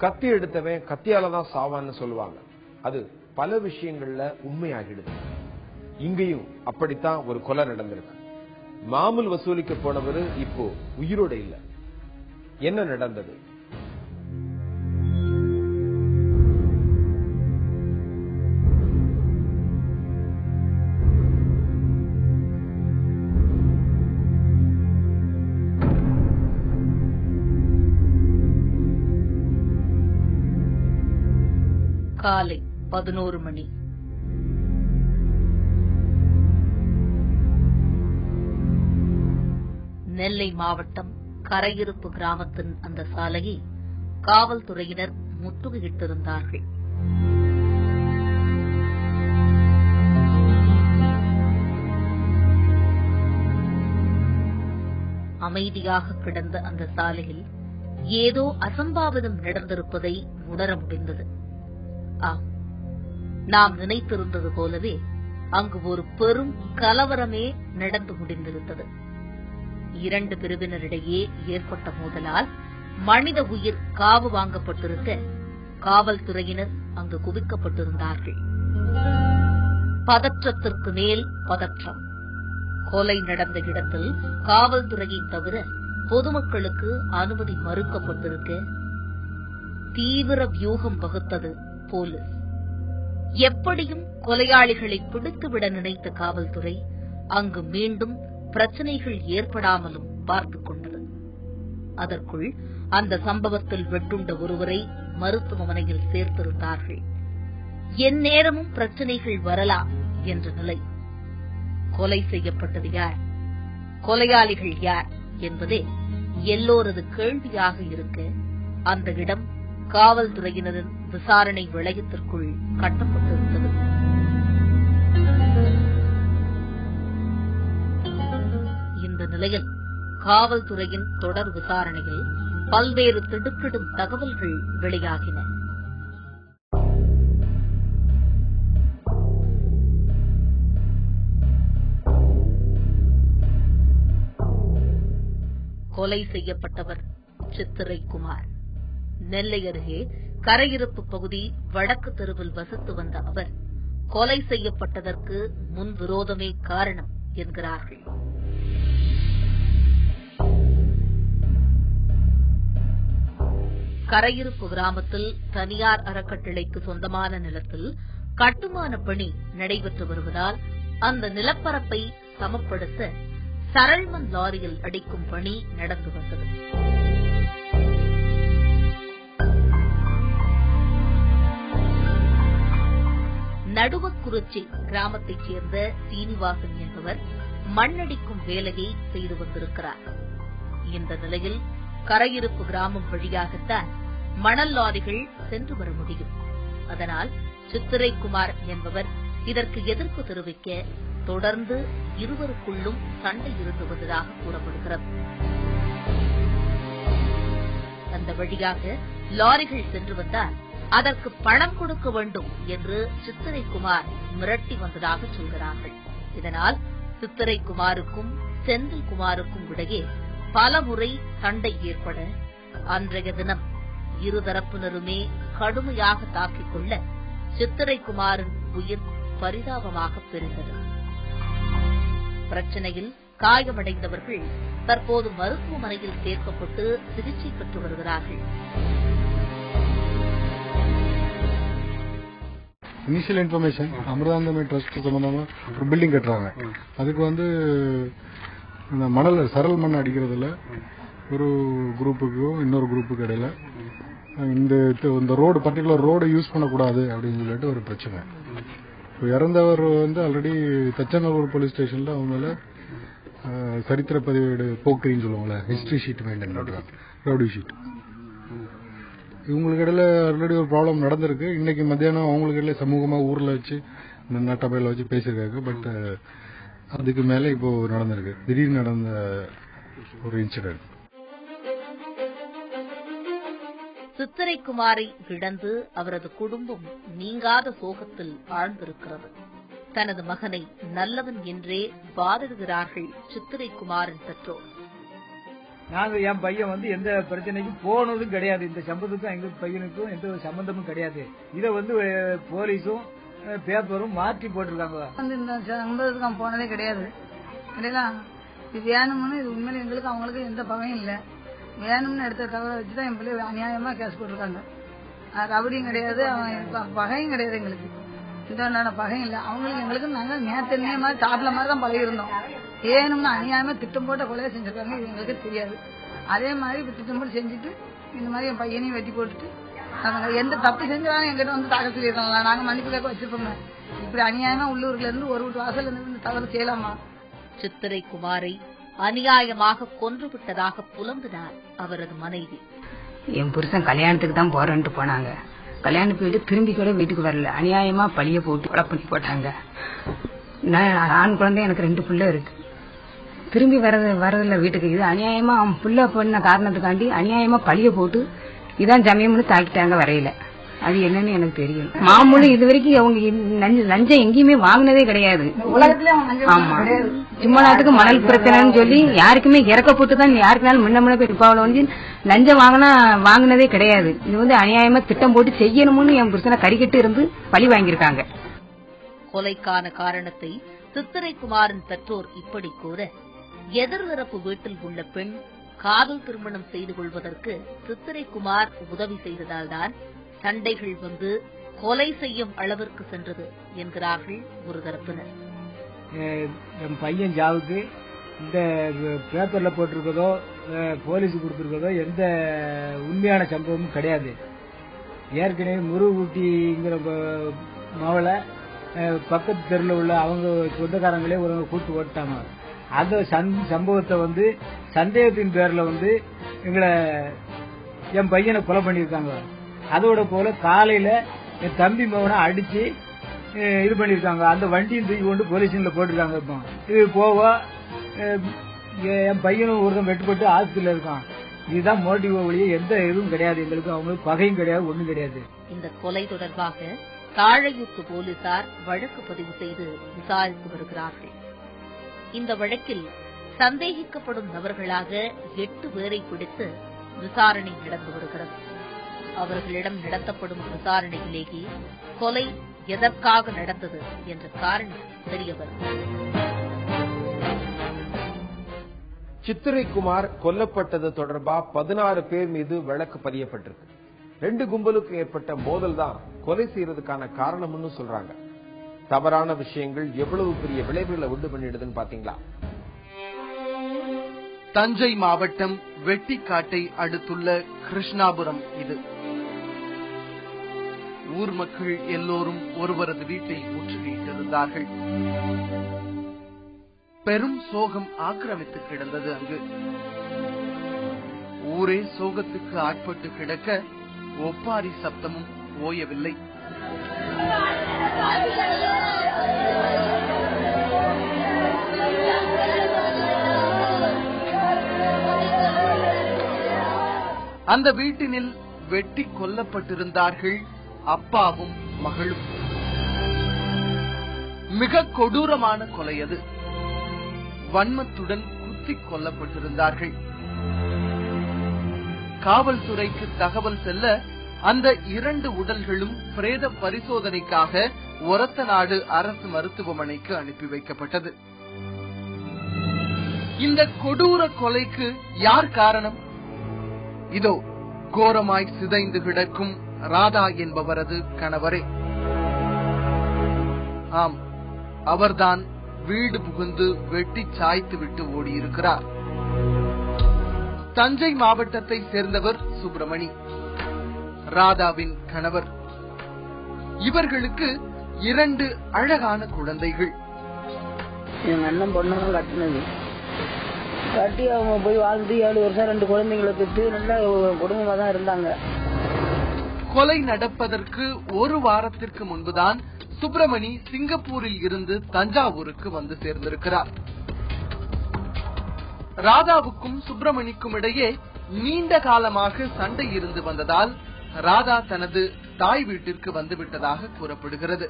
கத்தி எடுத்தவன் கத்தியாலதான் சாவான்னு சொல்லுவாங்க. அது பல விஷயங்கள்ல உண்மையாகிடுது. இங்கேயும் அப்படித்தான் ஒரு கொலை நடந்திருக்கு. மாமூல் வசூலிக்க போனவரு இப்போ உயிரோட இல்ல. என்ன நடந்தது? காலை 11 மணி. நெல்லை மாவட்டம் கரையிருப்பு கிராமத்தின் அந்த சாலையை காவல்துறையினர் முற்றுகையிட்டிருந்தார்கள். அமைதியாக கிடந்த அந்த சாலையில் ஏதோ அசம்பாவிதம் நடந்திருப்பதை உணர முடிந்தது. நாம் நினைத்திருந்தது போலவே அங்கு ஒரு பெரும் கலவரமே நடந்து முடிந்திருந்தது. இரண்டு பிரிவினரிடையே ஏற்பட்ட மோதலால் மனித உயிர் காவு வாங்கப்பட்டிருக்க காவல்துறையினர் அங்கு குவிக்கப்பட்டிருந்தார்கள். பதற்றத்திற்கு மேல் பதற்றம். கொலை நடந்த இடத்தில் காவல்துறையை தவிர பொதுமக்களுக்கு அனுமதி மறுக்கப்பட்டிருக்க தீவிர வியூகம் வகுத்தது போலீஸ். எப்படியும் கொலையாளிகளை பிடித்துவிட நினைத்த காவல்துறை அங்கு மீண்டும் பிரச்சனைகள் ஏற்படாமலும் பார்த்துக் கொண்டது. அதற்குள் அந்த சம்பவத்தில் வெட்டுண்ட ஒருவரை மருத்துவமனையில் சேர்த்திருந்தார்கள். எந்நேரமும் பிரச்சனைகள் வரலாம் என்ற நிலை. கொலை செய்யப்பட்டது யார், கொலையாளிகள் யார் என்பதே எல்லோரது கேள்வியாக இருக்க அந்த இடம் காவல்துறையினரின் விசாரணை வளையத்திற்குள் கட்டப்பட்டிருந்தது. இந்த நிலையில் காவல்துறையின் தொடர் விசாரணையில் பல்வேறு திடுக்கிடும் தகவல்கள் வெளியாகின. கொலை செய்யப்பட்டவர் சித்திரை குமார். நெல்லை அருகே கரையிருப்பு பகுதி வடக்கு தெருவில் வசித்து வந்த அவர் கொலை செய்யப்பட்டதற்கு முன் விரோதமே காரணம் என்கிறார்கள். கரையிருப்பு கிராமத்தில் தனியார் அறக்கட்டளைக்கு சொந்தமான நிலத்தில் கட்டுமான பணி நடைபெற்று வருவதால் அந்த நிலப்பரப்பை சமப்படுத்த சரள்மண் லாரியில் அடிக்கும் பணி நடந்து வந்தது. நடுவக்குறிச்சி கிராமத்தைச் சேர்ந்த சீனிவாசன் என்பவர் மண்ணடிக்கும் வேலையை செய்து வந்திருக்கிறார். இந்த நிலையில் கரையிருப்பு கிராமம் வழியாகத்தான் மணல் லாரிகள் சென்று வர முடியும். அதனால் சித்திரைக்குமார் என்பவர் இதற்கு எதிர்ப்பு தெரிவிக்க தொடர்ந்து இருவருக்குள்ளும் சண்டை இருந்து வந்ததாக கூறப்படுகிறது. அந்த வழியாக லாரிகள் சென்று வந்தால் அதற்கு பணம் கொடுக்க வேண்டும் என்று சித்திரைக்குமார் மிரட்டி வந்ததாக சொல்கிறார்கள். இதனால் சித்திரைக்குமாருக்கும் செந்தில்குமாருக்கும் இடையே பல முறை சண்டை ஏற்பட அன்றைய தினம் இருதரப்பினருமே கடுமையாக தாக்கிக் கொள்ள சித்திரைக்குமாரின் உயிர் பரிதாபமாக பிரிந்தது. பிரச்சனையில் காயமடைந்தவர்கள் தற்போது மருத்துவமனையில் சேர்க்கப்பட்டு சிகிச்சை பெற்று வருகிறார்கள். இனிஷியல் இன்ஃபர்மேஷன் அமிர்தானந்தமய ட்ரஸ்ட் சம்பந்தமா ஒரு பில்டிங் கட்டுறாங்க. அதுக்கு மணல் சரல் மண் அடிக்கிறதுல ஒரு குரூப்புக்கும் இன்னொரு குரூப்புக்கு இடையில இந்த ரோடு பர்டிகுலர் ரோடு யூஸ் பண்ணக்கூடாது அப்படின்னு சொல்லிட்டு ஒரு பிரச்சனை. இறந்தவர் ஆல்ரெடி தச்சநல்லூர் போலீஸ் ஸ்டேஷன்ல அவங்க சரித்திர பதிவேடு போக்குரின்னு சொல்லுவாங்கல்ல, ஹிஸ்டரி ஷீட் மெயின்டைன் பண்றாங்க, ரவுடி ஷீட். இவங்களுக்கு இடையில ஆல்ரெடி ஒரு ப்ராப்ளம் நடந்திருக்கு. இன்னைக்கு மத்தியானம் அவங்களுக்கு இடையில சமூகமா ஊர்ல வச்சு நட்டப்பையில வச்சு பேசியிருக்காங்க. பட் அதுக்கு மேல இப்போ நடந்திருக்கு, திடீர்னு நடந்த ஒரு இன்சிடென்ட். சித்திரைக்குமாரை இழந்து அவரது குடும்பம் நீங்காத சோகத்தில் ஆழ்ந்திருக்கிறது. தனது மகனை நல்லவன் என்றே வாதிடுகிறார்கள் சித்திரைக்குமாரின் பெற்றோர். நாங்க என் பையன் வந்து எந்த பிரச்சனைக்கும் போனதும் கிடையாது. இந்த சம்பந்தத்துக்கும் எங்க பையனுக்கும் எந்த சம்பந்தமும் கிடையாது. இதை வந்து போலீஸும் பேப்பரும் மாற்றி போட்டிருக்காங்க. இந்த சம்பந்தத்துக்கு அவன் போனதே கிடையாது. இது வேணும்னு இது உண்மையில எங்களுக்கு அவங்களுக்கு எந்த பகையும் இல்லை. வேணும்னு எடுத்த தகவலை வச்சுதான் என் பிள்ளை அநியாயமா கேஸ் போட்டிருக்காங்க. ரவுடியும் கிடையாது, அவன் பகையும் கிடையாது. எங்களுக்கு இந்த பகையும் இல்லை. அவங்களுக்கு எங்களுக்கு நாங்க நேற்று மாதிரி டாப்ல மாதிரி தான் பழகிருந்தோம். வேணும்னு அநியாயமா திட்டம் போட்ட கொலையை செஞ்சிருக்காங்க. இது எங்களுக்கு தெரியாது. அதே மாதிரி இப்ப திட்டம் போட்டு செஞ்சுட்டு இந்த மாதிரி என் பையனையும் வெட்டி போட்டுட்டு அவங்க எந்த தப்பு செஞ்சாலும் எங்கிட்ட வந்து தாக்கல் சொல்லியிருக்காங்களா, நாங்க மன்னிப்பு கேட்க வச்சிருப்போங்க. இப்படி அநியாயமா உள்ளூர்ல இருந்து ஒரு வீட்டு வாசல் இருந்து தவறு செய்யலாமா? சித்திரை குமாரை அநியாயமாக கொன்றுவிட்டதாக புலம்பினார் அவரது மனைவி. என் புருஷன் கல்யாணத்துக்கு தான் போறேன்ட்டு போனாங்க. கல்யாணம் போயிட்டு திரும்பி கூட வீட்டுக்கு வரல. அநியாயமா பழிய போட்டு கொலை பண்ணி போட்டாங்க. ஆண் குழந்தை எனக்கு 2 பிள்ளை இருக்கு. திரும்பி வரதில்ல வீட்டுக்கு. இது அநியாயமா அவன் புள்ள பண்ண காரணத்துக்காண்டி அநியாயமா பழிய போட்டு இதான் ஜமீம்னு தாக்கிட்டாங்க வரையில. அது என்னன்னு எனக்கு தெரியும். மாமூலும் இது வரைக்கும் அவங்க லஞ்சம் எங்கேயுமே வாங்கினதே கிடையாது. ஆமா, சும்மா நாட்டுக்கு மணல் பிரச்சனைன்னு சொல்லி யாருக்குமே இறக்கப்பட்டு தான் யாருக்குனாலும் முன்ன போய் இருப்பாவில் வந்து லஞ்சம் வாங்கினதே கிடையாது. இது வந்து அநியாயமா திட்டம் போட்டு செய்யணும்னு என் புருஷனை கறிக்கட்டு இருந்து பழி வாங்கியிருக்காங்க. கொலைக்கான காரணத்தை சித்திரைக்குமாரின் பெற்றோர் இப்படி கூற, எதிர்தரப்பு வீட்டில் உள்ள பெண் காதல் திருமணம் செய்து கொள்வதற்கு சித்திரைக்குமார் உதவி செய்ததால்தான் சண்டைகள் வந்து கொலை செய்யும் அளவிற்கு சென்றது என்கிறார்கள் ஒரு தரப்பினர். என் பையன் ஜாவுக்கு இந்த பேப்பர்ல போட்டிருக்கதோ போலீஸ் கொடுத்திருக்கதோ எந்த உண்மையான சம்பவமும் கிடையாது. ஏற்கனவே முருகூட்டிங்கிற மவளை பக்கத்து தெருவில் உள்ள அவங்க சொந்தக்காரங்களே ஒரு கூட்டு ஓட்டாங்க. அந்த சம்பவத்தை வந்து சந்தேகத்தின் பேர்ல வந்து என் பையனை கொலை பண்ணிருக்காங்க. அதோட போல காலையில என் தம்பி மகனை அடிச்சு இது பண்ணிருக்காங்க. அந்த வண்டியும் தூக்கி கொண்டு போலீஸ்ல போட்டிருக்காங்க. இப்போ இது போவா என் பையனும் ஒருத்தன் வெட்டுப்பட்டு ஆஸ்பத்திரியில இருக்கான். இதுதான் மோட்டிவ் ஒழிய எந்த இதுவும் கிடையாது. எங்களுக்கு அவங்களுக்கு பகையும் கிடையாது, ஒண்ணும் கிடையாது. இந்த கொலை தொடர்பாக தாழையூத்து போலீசார் வழக்கு பதிவு செய்து விசாரித்து வருகிறார்கள். இந்த வழக்கில் சந்தேகிக்கப்படும் நபர்களாக 8 பேரை பிடித்து விசாரணை நடந்து வருகிறது. அவர்களிடம் நடத்தப்படும் விசாரணையிலேயே கொலை எதற்காக நடந்தது என்ற காரணம் தெரியவரும். சித்திரைக்குமார் கொல்லப்பட்டது தொடர்பா 16 பேர் மீது வழக்கு பதியப்பட்டிருக்கு. 2 கும்பலுக்கு ஏற்பட்ட மோதல் தான் கொலை செய்யறதுக்கான காரணம்னு சொல்றாங்க. தவறான விஷயங்கள் எவ்வளவு பெரிய விளைவுகளை உண்டு பண்ணிடுதுன்னு பாத்தீங்களா? தஞ்சை மாவட்டம் வெட்டிக்காட்டை அடுத்துள்ள கிருஷ்ணாபுரம் இது. ஊர் மக்கள் எல்லோரும் ஒருவரது வீட்டை முற்றுகையிட்டிருந்தார்கள். பெரும் சோகம் ஆக்கிரமித்து கிடந்தது அங்கு. ஊரே சோகத்துக்கு ஆட்பட்டு கிடக்க ஒப்பாரி சப்தமும் ஓயவில்லை. அந்த வீட்டினில் வெட்டி கொல்லப்பட்டிருந்தார்கள் அப்பாவும் மகளும். மிக கொடூரமான கொலை அது. வன்மத்துடன் குத்திக் கொல்லப்பட்டிருந்தார்கள். காவல்துறைக்கு தகவல் செல்ல அந்த 2 உடல்களும் பிரேத பரிசோதனைக்காக ஒரத்தநாடு அரசு மருத்துவமனைக்கு அனுப்பி வைக்கப்பட்டது. இந்த கொடூர கொலைக்கு யார் காரணம்? இதோ கோரமாய் சிதைந்து கிடக்கும் ராதா என்பவரது கணவரே. ஆம், அவர்தான் வீடு புகுந்து வெட்டி சாய்த்து விட்டு ஓடியிருக்கிறார். தஞ்சை மாவட்டத்தை சேர்ந்தவர் சுப்பிரமணி, ராதாவின் கணவர். இவர்களுக்கு 2 அழகான குழந்தைகள். என் அண்ணன் பொண்ணெல்லாம் கட்டினது கட்டி அவங்க போய் வாழ்ந்து 7 வருஷம் 2 குழந்தைங்களை பெற்று நல்ல குடும்பமா தான் இருந்தாங்க. கொலை நடப்பதற்கு 1 வாரத்திற்கு முன்புதான் சுப்பிரமணி சிங்கப்பூரில் இருந்து தஞ்சாவூருக்கு வந்து சேர்ந்திருக்கிறார். ராதாவுக்கும் சுப்பிரமணிக்கும் இடையே நீண்ட காலமாக சண்டை இருந்து வந்ததால் ராதா தனது தாய் வீட்டிற்கு வந்துவிட்டதாக கூறப்படுகிறது.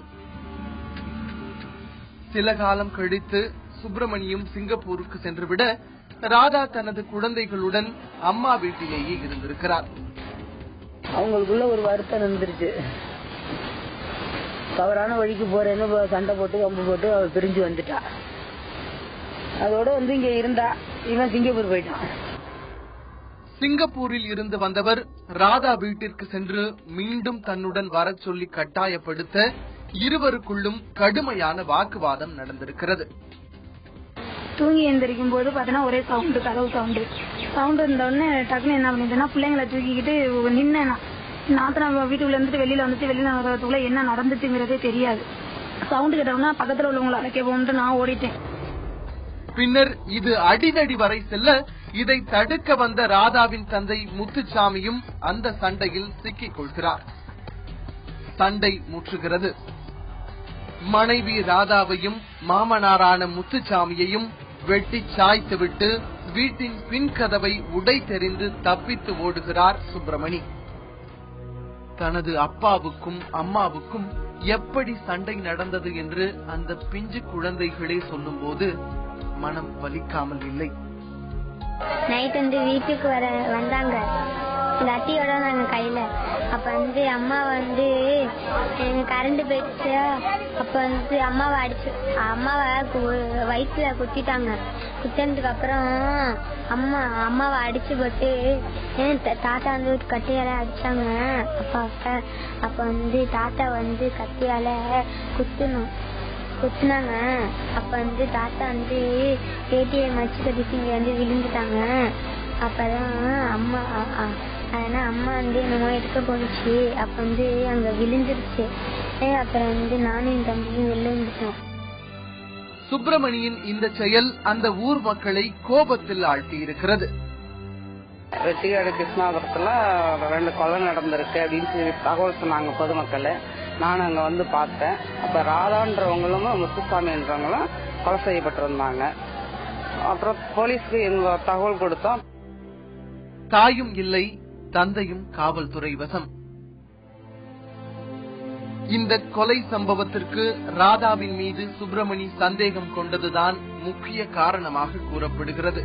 சில காலம் கழித்து சுப்பிரமணியும் சிங்கப்பூருக்கு சென்றுவிட ராதா தனது குழந்தைகளுடன் அம்மா வீட்டிலேயே இருந்திருக்கிறார். அவங்களுக்குள்ள ஒரு வருத்தம் இருந்துருச்சு. தவறான வழிக்கு போறேன்னு சண்டை போட்டு கம்பு போட்டு அவ பிரிஞ்சு வந்துட்டா. அதோட இங்க இருந்தா, இவன் சிங்கப்பூர் போயிட்டான். சிங்கப்பூரில் இருந்து வந்தவர் ராதா வீட்டிற்கு சென்று மீண்டும் தன்னுடன் வர சொல்லி கட்டாயப்படுத்த இருவருக்குள்ளும் கடுமையான வாக்குவாதம் நடந்திருக்கிறது. தூங்கி எந்திரிக்கும் போது பாத்தீங்கன்னா ஒரே சவுண்டு, கதவு சவுண்ட் இருந்தோடனே டக்குன்னு என்ன பண்ணிட்டேன்னா பிள்ளைங்களை தூக்கிக்கிட்டு நின்னேன். நாத்தனா வீட்டுக்குள்ள இருந்துட்டு வெளியில வரதுக்குள்ள என்ன நடந்துச்சுங்கிறதே தெரியாது. சவுண்டு கேட்டோம்னா பக்கத்துல உள்ளவங்களை அழைக்க போகும்ட்டு நான் ஓடிட்டேன். பின்னர் இது அடிதடி வரை செல்ல இதை தடுக்க வந்த ராதாவின் தந்தை முத்துச்சாமியும் அந்த சண்டையில் சிக்கிக் கொள்கிறார். சண்டை முற்றுகிறது. மனைவி ராதாவையும் மாமனாரான முத்துச்சாமியையும் வெட்டி சாய்த்துவிட்டு வீட்டின் பின் கதவை உடைத்தெறிந்து தப்பித்து ஓடுகிறார் சுப்பிரமணி. தனது அப்பாவுக்கும் அம்மாவுக்கும் எப்படி சண்டை நடந்தது என்று அந்த பிஞ்சு குழந்தைகளே சொல்லும் போது மனம் வலிக்காமல் இல்லை. நைட் வீட்டுக்கு வந்தாங்க லட்டியோட நாங்க கையில. அப்ப அம்மா கரண்ட் போயிடுச்சு. அப்ப அம்மாவை வயிற்றுல குத்திட்டாங்க. குத்தினதுக்கு அப்புறம் அம்மாவை அடிச்சு போட்டு தாத்தா கத்தியால அடிச்சாங்க அப்பாவை. அப்ப தாத்தா கத்தியால குத்துனாங்க. அப்ப தாத்தா ஏடிஎம் வச்சு கட்டிச்சு விழுந்துட்டாங்க. அப்பதான் அம்மா என்னமோ எடுக்க போனுச்சு. அப்ப அங்க விழுந்துருச்சு. அப்புறம் நானும் என் தம்பியும் வெளில வந்துட்டோம். சுப்பிரமணியின் இந்த செயல் அந்த ஊர் மக்களை கோபத்தில் ஆழ்த்தி இருக்கிறது. வெட்டிக்காடு கிருஷ்ணாபுரத்துல 2 கொலை நடந்திருக்கு அப்படின்னு சொல்லி தகவல் சொன்னாங்க பொதுமக்கள். நானும் அங்க பார்த்தேன். அப்ப ராதான்றவங்களும் முத்துசாமின்றவங்களும் கொலை செய்யப்பட்டிருந்தாங்க. அப்புறம் போலீஸ்க்கு எங்க தகவல் கொடுத்தோம். தாயும் இல்லை, தந்தையும் காவல்துறை வசம். இந்த கொலை சம்பவத்திற்கு ராதாவின் மீது சுப்பிரமணி சந்தேகம் கொண்டதுதான் முக்கிய காரணமாக கூறப்படுகிறது.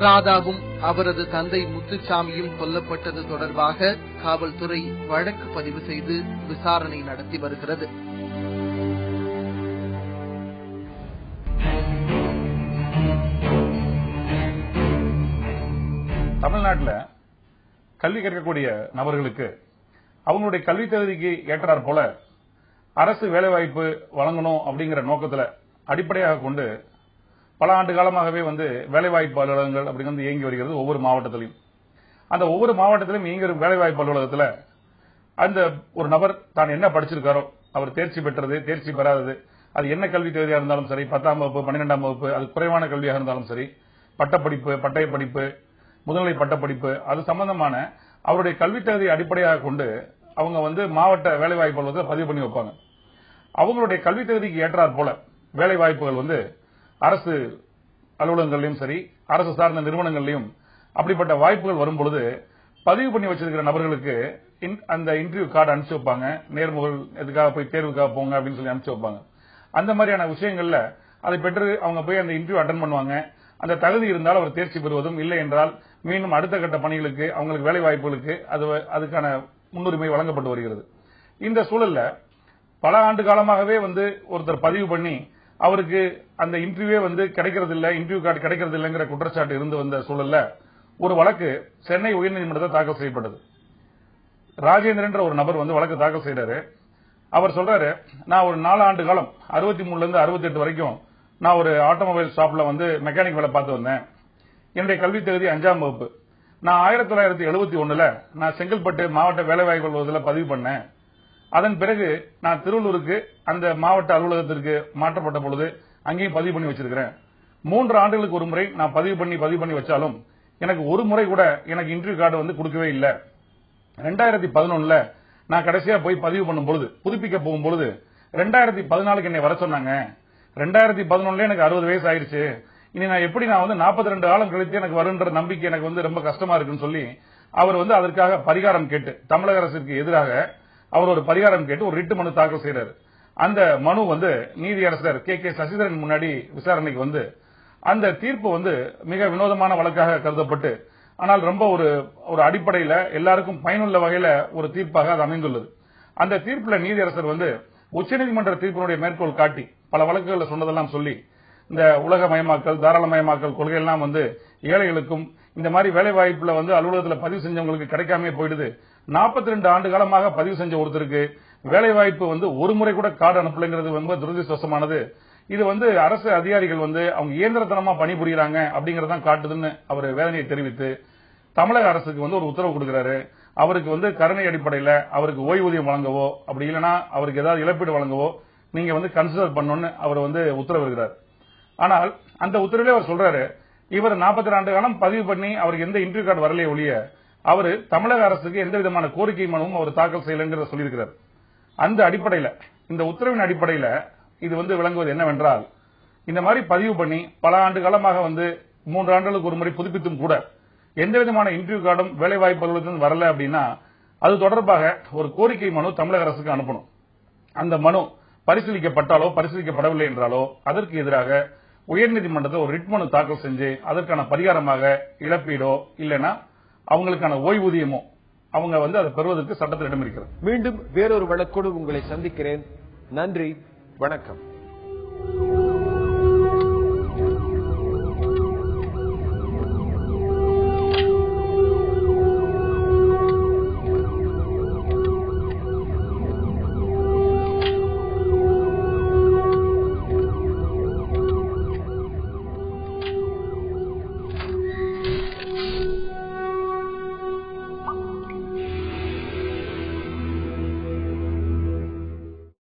ராதாவும் அவரது தந்தை முத்துச்சாமியும் கொல்லப்பட்டது தொடர்பாக காவல்துறை வழக்கு பதிவு செய்து விசாரணை நடத்தி வருகிறது. தமிழ்நாட்டில் கல்வி கற்கக்கூடிய நபர்களுக்கு அவங்களுடைய கல்வி தகுதிக்கு ஏற்றாற் போல அரசு வேலைவாய்ப்பு வழங்கணும் அப்படிங்கிற நோக்கத்தில் அடிப்படையாக கொண்டு பல ஆண்டு காலமாகவே வேலைவாய்ப்பு அலுவலகங்கள் அப்படிங்கிறது இயங்கி வருகிறது ஒவ்வொரு மாவட்டத்திலையும். அந்த ஒவ்வொரு மாவட்டத்திலும் இயங்கி வரும் வேலைவாய்ப்பு அலுவலகத்தில் அந்த ஒரு நபர் தான் என்ன படிச்சிருக்காரோ, அவர் தேர்ச்சி பெற்றது, தேர்ச்சி பெறாதது, அது என்ன கல்வி தகுதியாக இருந்தாலும் சரி, 10ஆம் வகுப்பு 12ஆம் வகுப்பு, அது குறைவான கல்வியாக இருந்தாலும் சரி, பட்டப்படிப்பு, பட்டய படிப்பு, முதுநிலை பட்டப்படிப்பு, அது சம்பந்தமான அவருடைய கல்வி தகுதியை அடிப்படையாக கொண்டு அவங்க மாவட்ட வேலைவாய்ப்பு அலுவலகத்தில் பதிவு பண்ணி வைப்பாங்க. அவங்களுடைய கல்வி தகுதிக்கு ஏற்றாற் போல வேலைவாய்ப்புகள் அரசு அலுவலகங்களையும் சரி, அரசு சார்ந்த நிறுவனங்களையும் அப்படிப்பட்ட வாய்ப்புகள் வரும்பொழுது பதிவு பண்ணி வச்சிருக்கிற நபர்களுக்கு அந்த இன்டர்வியூ கார்டு அனுப்பிச்சு வைப்பாங்க. நேர்முகல் எதுக்காக போய் தேர்வுக்காக போங்க அப்படின்னு சொல்லி அனுப்பிச்சு வைப்பாங்க. அந்த மாதிரியான விஷயங்கள்ல அதை பெற்று அவங்க போய் அந்த இன்டர்வியூ அட்டன் பண்ணுவாங்க. அந்த தகுதி இருந்தால் அவர் தேர்ச்சி பெறுவதும், இல்லை என்றால் மீண்டும் அடுத்த கட்ட பணிகளுக்கு அவங்களுக்கு வேலை வாய்ப்புகளுக்கு அதுக்கான முன்னுரிமை வழங்கப்பட்டு வருகிறது. இந்த சூழல்ல பல ஆண்டு காலமாகவே ஒருத்தர் பதிவு பண்ணி அவருக்கு அந்த இன்டர்வியூ கிடைக்கிறது இல்ல, இன்டர்வியூ கார்டு கிடைக்கிறது இல்லைங்கிற குற்றச்சாட்டு இருந்து வந்த சூழல்ல ஒரு வழக்கு சென்னை உயர்நீதிமன்றத்தில் தாக்கல் செய்யப்பட்டது. ராஜேந்திரன் ஒரு நபர் வழக்கு தாக்கல் செய்யறாரு. அவர் சொல்றாரு, நான் ஒரு 4 ஆண்டு காலம் 63 இருந்து 68 வரைக்கும் நான் ஒரு ஆட்டோமொபைல் ஷாப்ல மெக்கானிக் வேலை பார்த்து வந்தேன். என்னுடைய கல்வி தகுதி 5ஆம் வகுப்பு. நான் 1971 நான் செங்கல்பட்டு மாவட்ட வேலைவாய்ப்பு அலுவலகத்தில் பதிவு பண்ணேன். அதன் பிறகு நான் திருவள்ளூருக்கு அந்த மாவட்ட அலுவலகத்திற்கு மாற்றப்பட்ட பொழுது அங்கேயும் பதிவு பண்ணி வச்சிருக்கிறேன். 3 ஆண்டுகளுக்கு ஒரு முறை நான் பதிவு பண்ணி வச்சாலும் எனக்கு ஒரு முறை கூட எனக்கு இன்டர்வியூ கார்டு கொடுக்கவே இல்லை. 2011 நான் கடைசியா போய் பதிவு பண்ணும் பொழுது, புதுப்பிக்க போகும் பொழுது 2014 என்னை வர சொன்னாங்க. 2011 எனக்கு 60 வயசு ஆயிருச்சு. இனி நான் எப்படி 42 காலம் கழித்து எனக்கு வருன்ற நம்பிக்கை எனக்கு ரொம்ப கஷ்டமா இருக்குன்னு சொல்லி அவர் அதற்காக பரிகாரம் கேட்டு, தமிழக அரசுக்கு எதிராக அவர் ஒரு பரிகாரம் கேட்டு ஒரு ரிட்டு மனு தாக்கல் செய்யறாரு. அந்த மனு நீதியரசர் கே.கே. சசிதரன் முன்னாடி விசாரணைக்கு அந்த தீர்ப்பு வந்து மிக வினோதமான வழக்காக கருதப்பட்டு, ஆனால் ரொம்ப ஒரு அடிப்படையில எல்லாருக்கும் பயனுள்ள வகையில ஒரு தீர்ப்பாக அது அமைந்துள்ளது. அந்த தீர்ப்புல நீதியரசர் வந்து உச்சநீதிமன்ற தீர்ப்பினுடைய மேற்கோள் காட்டி பல வழக்குகளை சொன்னதெல்லாம் சொல்லி, இந்த உலகமயமாக்கல் தாராளமயமாக்கல் கொள்கை எல்லாம் வந்து ஏழைகளுக்கும் இந்த மாதிரி வேலை வாய்ப்புல வந்து அலுவலகத்தில் பதிவு செஞ்சவங்களுக்கு கிடைக்காம போயிடுது. 42 ஆண்டு காலமாக பதிவு செஞ்ச ஒருத்தருக்கு வேலை வாய்ப்பு வந்து ஒரு முறை கூட கார்டு அனுப்பலைங்கிறது ரொம்ப துரதிருஷ்டவசமானது. இது வந்து அரசு அதிகாரிகள் வந்து அவங்க இயந்திரத்தனமா பணிபுரியுறாங்க அப்படிங்கறதான் காட்டுதுன்னு அவர் வேதனையை தெரிவித்து தமிழக அரசுக்கு வந்து ஒரு உத்தரவு கொடுக்கிறாரு. அவருக்கு வந்து கருணை அடிப்படையில அவருக்கு ஓய்வூதியம் வழங்கவோ அப்படி இல்லைன்னா அவருக்கு ஏதாவது இழப்பீடு வழங்கவோ நீங்க வந்து கன்சிடர் பண்ணணும்னு அவர் வந்து உத்தரவிடுகிறார். ஆனால் அந்த உத்தரவிலே அவர் சொல்றாரு, இவர் 42 ஆண்டு காலம் பதிவு பண்ணி அவருக்கு எந்த இன்டர்வியூ கார்டு வரலையே ஒழிய அவரு தமிழக அரசுக்கு எந்த விதமான கோரிக்கை மனுவும் அவர் தாக்கல் செய்யலங்கிறத சொல்லியிருக்கிறார். அந்த அடிப்படையில இந்த உத்தரவின் அடிப்படையில இது வந்து விளங்குவது என்னவென்றால், இந்த மாதிரி பதிவு பண்ணி பல ஆண்டு காலமாக வந்து 3 ஆண்டுகளுக்கு ஒரு முறை புதுப்பித்தும் கூட எந்த விதமான இன்டர்வியூ கார்டும் வேலை வாய்ப்பு அலுவலகத்திலிருந்து வரல அப்படின்னா அது தொடர்பாக ஒரு கோரிக்கை மனு தமிழக அரசுக்கு அனுப்பணும். அந்த மனு பரிசீலிக்கப்பட்டாலோ பரிசீலிக்கப்படவில்லை என்றாலோ அதற்கு எதிராக உயர்நீதிமன்றத்தில் ஒரு ரிட் மனு தாக்கல் செஞ்சு அதற்கான பரிகாரமாக இழப்பீடோ இல்லைன்னா அவங்களுக்கான ஓய்வூதியமோ அவங்க வந்து அதை பெறுவதற்கு சட்டத்தில் இடம் இருக்கிறது. மீண்டும் வேறொரு வழக்கோடு உங்களை சந்திக்கிறேன். நன்றி, வணக்கம்.